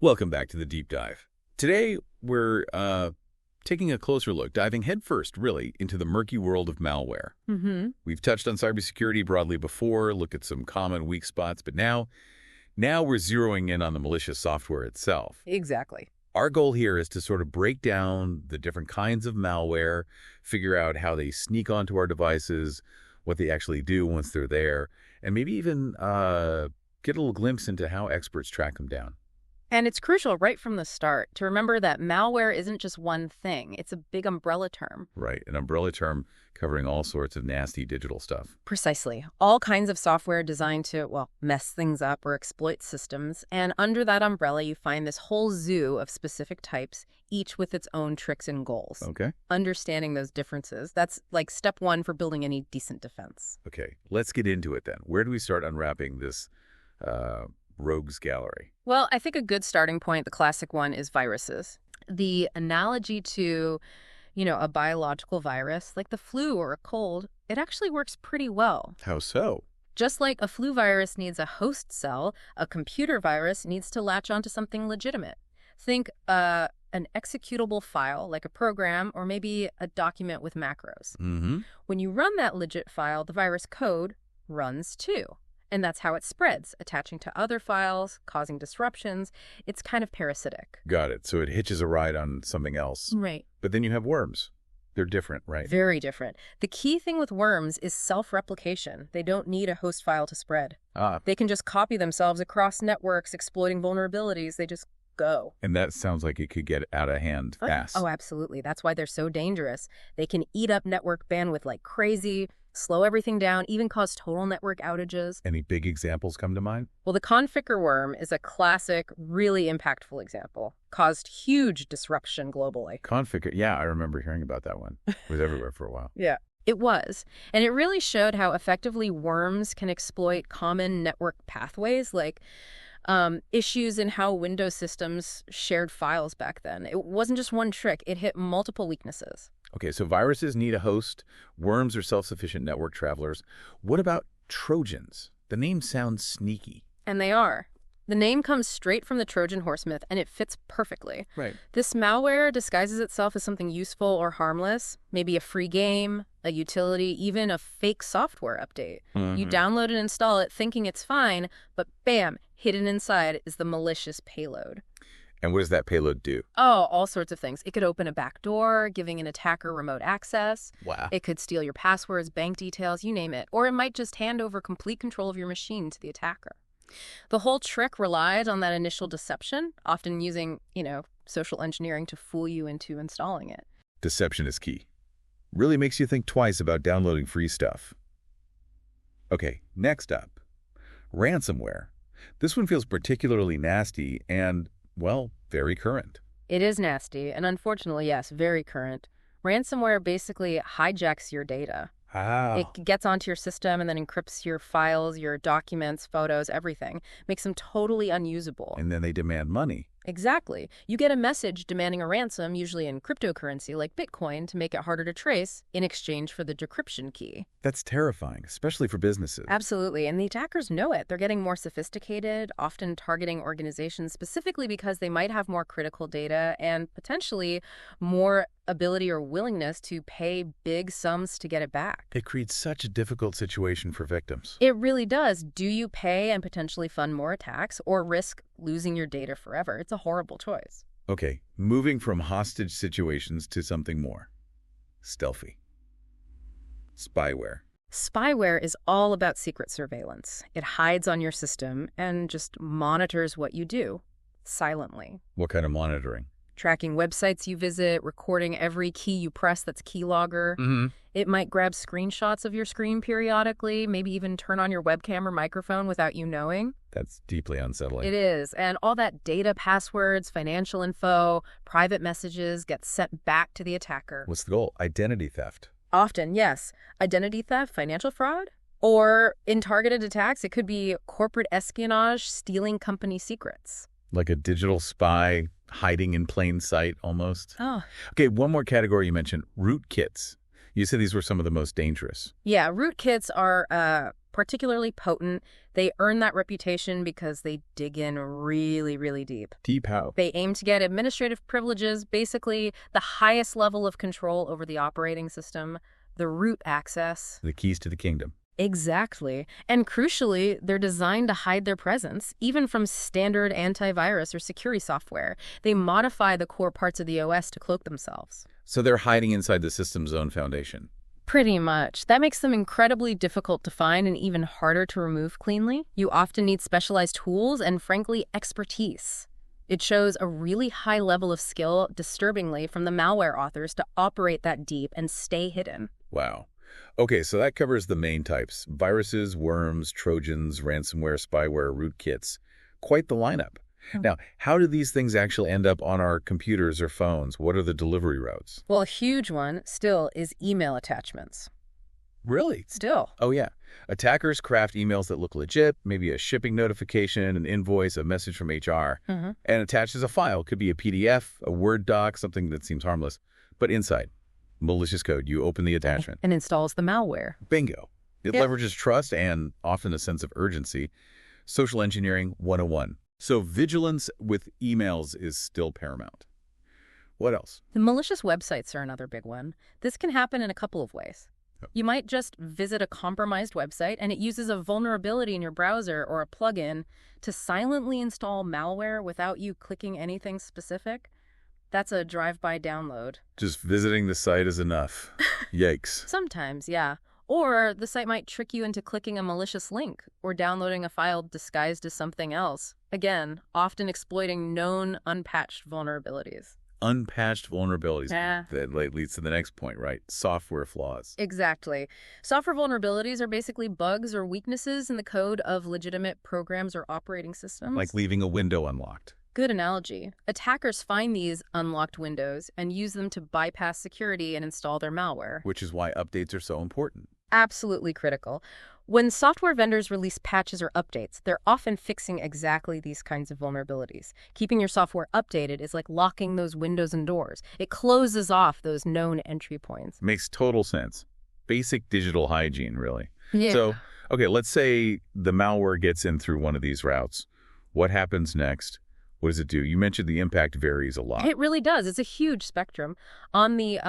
Welcome back to the Deep Dive. Today, we're taking a closer look, diving headfirst, really, into the murky world of malware. We've touched on cybersecurity broadly before, looked at some common weak spots, but now we're zeroing in on the malicious software itself. Exactly. Our goal here is to sort of break down the different kinds of malware, figure out how they sneak onto our devices, what they actually do once they're there, and maybe even get a little glimpse into how experts track them down. And it's crucial right from the start to remember that malware isn't just one thing. It's a big umbrella term. Right, an umbrella term covering all sorts of nasty digital stuff. Precisely. All kinds of software designed to, well, mess things up or exploit systems. And under that umbrella, you find this whole zoo of specific types, each with its own tricks and goals. Okay. Understanding those differences, that's like step one for building any decent defense. Okay, let's get into it then. Where do we start unwrapping this rogues gallery? Well, I think a good starting point, the classic one, is viruses. The analogy to, a biological virus, like the flu or a cold, it actually works pretty well. How so? Just like a flu virus needs a host cell, a computer virus needs to latch onto something legitimate. Think an executable file, like a program, or maybe a document with macros. When you run that legit file, the virus code runs too. And that's how it spreads, attaching to other files, causing disruptions. It's kind of parasitic. Got it. So it hitches a ride on something else. Right. But then you have worms. They're different, right? Very different. The key thing with worms is self-replication. They don't need a host file to spread. They can just copy themselves across networks, exploiting vulnerabilities. They just go. And that sounds like it could get out of hand fast. Oh, absolutely. That's why they're so dangerous. They can eat up network bandwidth like crazy, slow everything down, even cause total network outages. Any big examples come to mind? Well, the Conficker worm is a classic, really impactful example. Caused huge disruption globally. Conficker, yeah, I remember hearing about that one. It was everywhere for a while. Yeah. It was. And it really showed how effectively worms can exploit common network pathways, like issues in how Windows systems shared files back then. It wasn't just one trick. It hit multiple weaknesses. Okay, so viruses need a host. Worms are self-sufficient network travelers. What about trojans? The name sounds sneaky. And they are. The name comes straight from the Trojan horse myth, and it fits perfectly. Right. This malware disguises itself as something useful or harmless, maybe a free game, a utility, even a fake software update. You download and install it thinking it's fine, but bam, hidden inside is the malicious payload. And what does that payload do? Oh, all sorts of things. It could open a back door, giving an attacker remote access. Wow. It could steal your passwords, bank details, you name it. Or it might just hand over complete control of your machine to the attacker. The whole trick relied on that initial deception, often using, social engineering to fool you into installing it. Deception is key. Really makes you think twice about downloading free stuff. Okay, next up, ransomware. This one feels particularly nasty and, well, very current. It is nasty, and unfortunately, yes, very current. Ransomware basically hijacks your data. It gets onto your system and then encrypts your files, your documents, photos, everything. Makes them totally unusable. And then they demand money. Exactly. You get a message demanding a ransom, usually in cryptocurrency like Bitcoin, to make it harder to trace in exchange for the decryption key. That's terrifying, especially for businesses. Absolutely. And the attackers know it. They're getting more sophisticated, often targeting organizations specifically because they might have more critical data and potentially more ability or willingness to pay big sums to get it back. It creates such a difficult situation for victims. It really does. Do you pay and potentially fund more attacks or risk losing your data forever? It's a horrible choice. Okay, moving from hostage situations to something more stealthy. Spyware. Spyware is all about secret surveillance. It hides on your system and just monitors what you do silently. What kind of monitoring? Tracking websites you visit, recording every key you press that's keylogger. It might grab screenshots of your screen periodically, maybe even turn on your webcam or microphone without you knowing. That's deeply unsettling. It is. And all that data, passwords, financial info, private messages get sent back to the attacker. What's the goal? Identity theft. Often, yes. Identity theft, financial fraud. Or in targeted attacks, it could be corporate espionage, stealing company secrets. Like a digital spy hiding in plain sight, almost. Oh. Okay, one more category you mentioned, rootkits. You said these were some of the most dangerous. Yeah, rootkits are particularly potent. They earn that reputation because they dig in really, really deep. Deep how? They aim to get administrative privileges, basically the highest level of control over the operating system, the root access. The keys to the kingdom. Exactly. And crucially, they're designed to hide their presence, even from standard antivirus or security software. They modify the core parts of the OS to cloak themselves. So they're hiding inside the system's own foundation. Pretty much. That makes them incredibly difficult to find and even harder to remove cleanly. You often need specialized tools and, frankly, expertise. It shows a really high level of skill, disturbingly, from the malware authors to operate that deep and stay hidden. Wow. Okay, so that covers the main types: viruses, worms, trojans, ransomware, spyware, rootkits. Quite the lineup. Now, how do these things actually end up on our computers or phones? What are the delivery routes? Well, a huge one still is email attachments. Really? Still. Oh, yeah. Attackers craft emails that look legit, maybe a shipping notification, an invoice, a message from HR, and attaches a file. Could be a PDF, a Word doc, something that seems harmless. But inside, malicious code. You open the attachment. And installs the malware. Bingo. It leverages trust and often a sense of urgency. Social engineering 101. So vigilance with emails is still paramount. What else? The malicious websites are another big one. This can happen in a couple of ways. You might just visit a compromised website and it uses a vulnerability in your browser or a plugin to silently install malware without you clicking anything specific. That's a drive-by download. Just visiting the site is enough. Yikes. Sometimes, yeah. Or the site might trick you into clicking a malicious link or downloading a file disguised as something else. Again, often exploiting known unpatched vulnerabilities. Unpatched vulnerabilities. Yeah. That leads to the next point, right? Software flaws. Exactly. Software vulnerabilities are basically bugs or weaknesses in the code of legitimate programs or operating systems. Like leaving a window unlocked. Good analogy. Attackers find these unlocked windows and use them to bypass security and install their malware. Which is why updates are so important. Absolutely critical. When software vendors release patches or updates, they're often fixing exactly these kinds of vulnerabilities. Keeping your software updated is like locking those windows and doors. It closes off those known entry points. Makes total sense. Basic digital hygiene, really. Yeah. So, okay, let's say the malware gets in through one of these routes. What happens next? What does it do? You mentioned the impact varies a lot. It really does. It's a huge spectrum. On the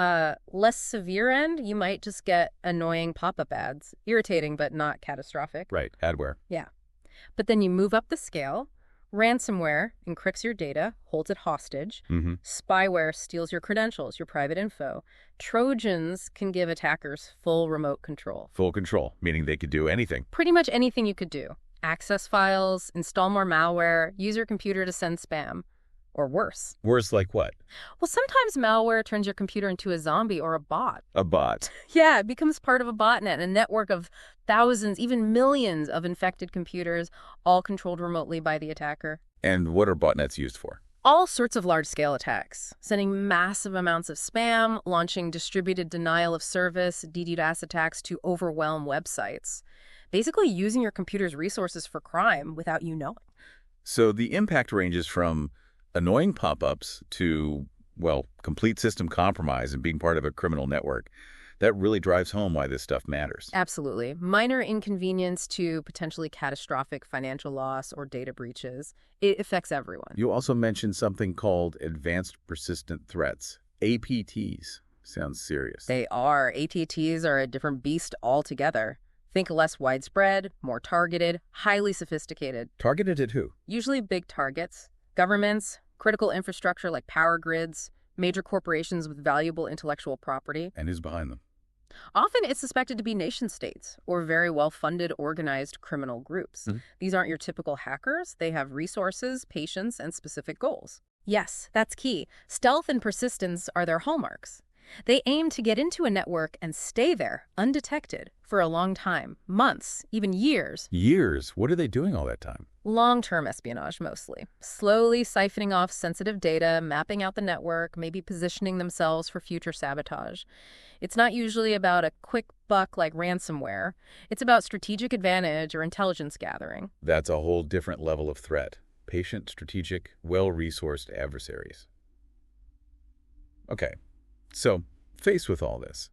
less severe end, you might just get annoying pop-up ads. Irritating, but not catastrophic. Right, adware. Yeah. But then you move up the scale. Ransomware encrypts your data, holds it hostage. Spyware steals your credentials, your private info. Trojans can give attackers full remote control. Full control, meaning they could do anything. Pretty much anything you could do. Access files, install more malware, use your computer to send spam. Or worse. Worse like what? Well, sometimes malware turns your computer into a zombie or a bot. A bot. Yeah, it becomes part of a botnet, a network of thousands, even millions of infected computers, all controlled remotely by the attacker. And what are botnets used for? All sorts of large-scale attacks, sending massive amounts of spam, launching distributed denial of service, DDoS attacks to overwhelm websites. Basically using your computer's resources for crime without you knowing. So the impact ranges from annoying pop-ups to, well, complete system compromise and being part of a criminal network. That really drives home why this stuff matters. Absolutely. Minor inconvenience to potentially catastrophic financial loss or data breaches. It affects everyone. You also mentioned something called advanced persistent threats, APTs. Sounds serious. They are. APTs are a different beast altogether. Think less widespread, more targeted, highly sophisticated. Targeted at who? Usually big targets. Governments, critical infrastructure like power grids, major corporations with valuable intellectual property. And who's behind them? Often it's suspected to be nation-states or very well-funded, organized criminal groups. These aren't your typical hackers. They have resources, patience, and specific goals. Yes, that's key. Stealth and persistence are their hallmarks. They aim to get into a network and stay there, undetected, for a long time. Months, even years. Years? What are they doing all that time? Long-term espionage, mostly. Slowly siphoning off sensitive data, mapping out the network, maybe positioning themselves for future sabotage. It's not usually about a quick buck like ransomware. It's about strategic advantage or intelligence gathering. That's a whole different level of threat. Patient, strategic, well-resourced adversaries. Okay. So, faced with all this,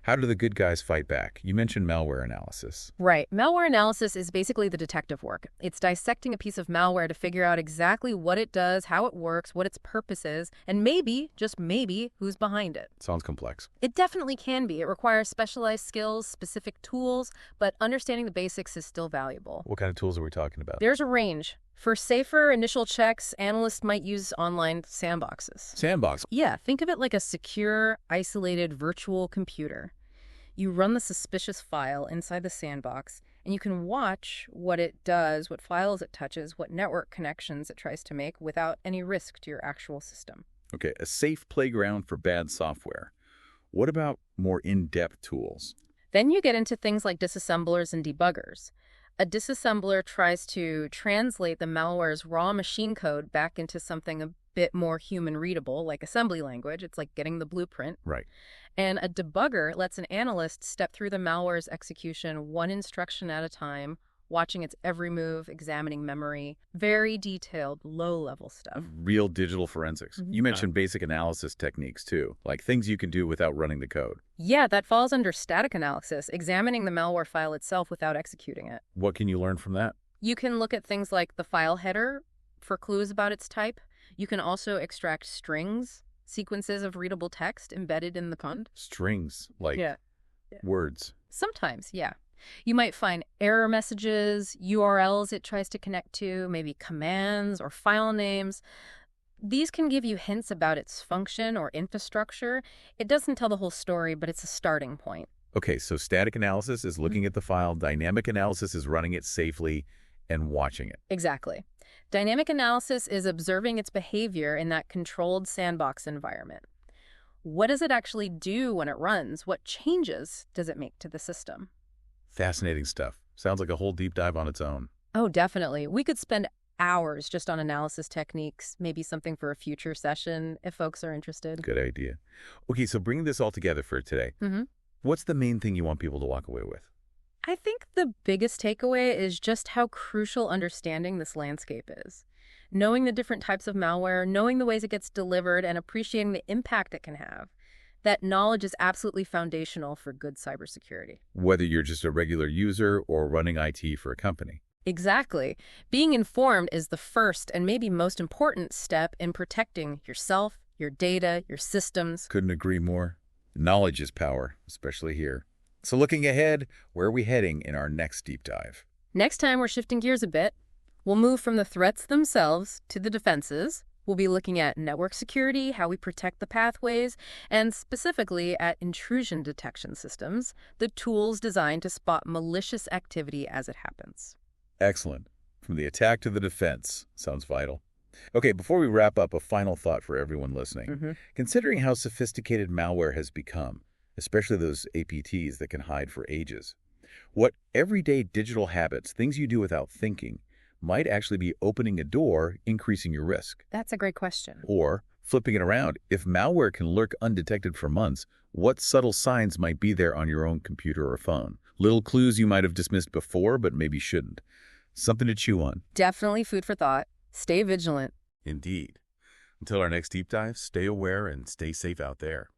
How do the good guys fight back? You mentioned malware analysis. Right. Malware analysis is basically the detective work. It's dissecting a piece of malware to figure out exactly what it does, how it works, what its purpose is, and maybe, just maybe, who's behind it. Sounds complex. It definitely can be. It requires specialized skills, specific tools, but understanding the basics is still valuable. What kind of tools are we talking about? There's a range. For safer initial checks, analysts might use online sandboxes. Sandbox. Yeah, think of it like a secure, isolated virtual computer. You run the suspicious file inside the sandbox, and you can watch what it does, what files it touches, what network connections it tries to make without any risk to your actual system. Okay, a safe playground for bad software. What about more in-depth tools? Then you get into things like disassemblers and debuggers. A disassembler tries to translate the malware's raw machine code back into something a bit more human readable, like assembly language. It's like getting the blueprint. Right. And a debugger lets an analyst step through the malware's execution one instruction at a time, watching its every move, examining memory, very detailed, low-level stuff. Real digital forensics. You mentioned basic analysis techniques, too, like things you can do without running the code. Yeah, that falls under static analysis, examining the malware file itself without executing it. What can you learn from that? You can look at things like the file header for clues about its type. You can also extract strings, sequences of readable text embedded in the code. Strings, like Yeah. words. Sometimes, yeah. You might find error messages, URLs it tries to connect to, maybe commands or file names. These can give you hints about its function or infrastructure. It doesn't tell the whole story, but it's a starting point. Okay, so static analysis is looking at the file. Dynamic analysis is running it safely and watching it. Exactly. Dynamic analysis is observing its behavior in that controlled sandbox environment. What does it actually do when it runs? What changes does it make to the system? Fascinating stuff. Sounds like a whole deep dive on its own. Oh, definitely. We could spend hours just on analysis techniques, maybe something for a future session if folks are interested. Good idea. Okay, so bringing this all together for today, what's the main thing you want people to walk away with? I think the biggest takeaway is just how crucial understanding this landscape is. Knowing the different types of malware, knowing the ways it gets delivered, and appreciating the impact it can have. That knowledge is absolutely foundational for good cybersecurity. Whether you're just a regular user or running IT for a company. Exactly. Being informed is the first and maybe most important step in protecting yourself, your data, your systems. Couldn't agree more. Knowledge is power, especially here. So looking ahead, where are we heading in our next deep dive? Next time, we're shifting gears a bit. We'll move from the threats themselves to the defenses. We'll be looking at network security, how we protect the pathways, and specifically at intrusion detection systems, the tools designed to spot malicious activity as it happens. Excellent. From the attack to the defense. Sounds vital. Okay, before we wrap up, a final thought for everyone listening. Considering how sophisticated malware has become, especially those APTs that can hide for ages, what everyday digital habits, things you do without thinking, might actually be opening a door, increasing your risk? That's a great question. Or, flipping it around, if malware can lurk undetected for months, what subtle signs might be there on your own computer or phone? Little clues you might have dismissed before, but maybe shouldn't. Something to chew on. Definitely food for thought. Stay vigilant. Indeed. Until our next deep dive, stay aware and stay safe out there.